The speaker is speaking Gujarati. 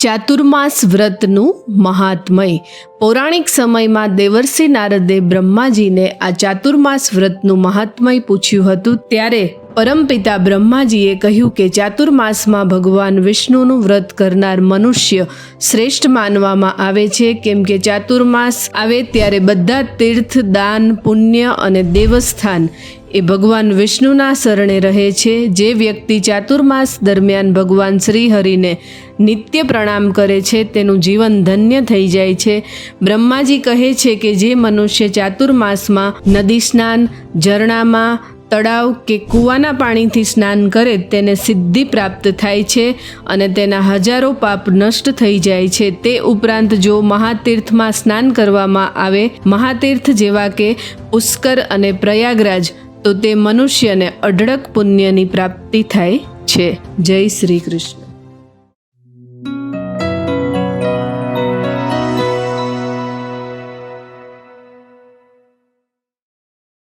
ચાતુર્માસ વ્રતનું મહાત્મય। પૌરાણિક સમયમાં દેવર્ષિ નારદે બ્રહ્માજીને આ ચાતુર્માસ વ્રતનું મહાત્મય પૂછ્યું હતું। ત્યારે પરમપિતા બ્રહ્માજીએ કહ્યું કે ચાતુર્માસમાં ભગવાન વિષ્ણુનું વ્રત કરનાર મનુષ્ય શ્રેષ્ઠ માનવામાં આવે છે, કેમ કે ચાતુર્માસ આવે ત્યારે બધા તીર્થ, દાન, પુણ્ય અને દેવસ્થાન એ ભગવાન વિષ્ણુના શરણે રહે છે। જે વ્યક્તિ ચાતુર્માસ દરમિયાન ભગવાન શ્રી હરિને નિત્ય પ્રણામ કરે છે તેનું જીવન ધન્ય થઈ જાય છે। બ્રહ્માજી કહે છે કે જે મનુષ્ય ચાતુર્માસમાં નદી સ્નાન, ઝરણામાં, તળાવ કે કૂવાના પાણીથી સ્નાન કરે તેને સિદ્ધિ પ્રાપ્ત થાય છે અને તેના હજારો પાપ નષ્ટ થઈ જાય છે। તે ઉપરાંત જો મહાતીર્થમાં સ્નાન કરવામાં આવે, મહાતીર્થ જેવા કે પુષ્કર અને પ્રયાગરાજ, તો તે મનુષ્યને અઢળક પુણ્યની પ્રાપ્તિ થાય છે। જય શ્રી કૃષ્ણ।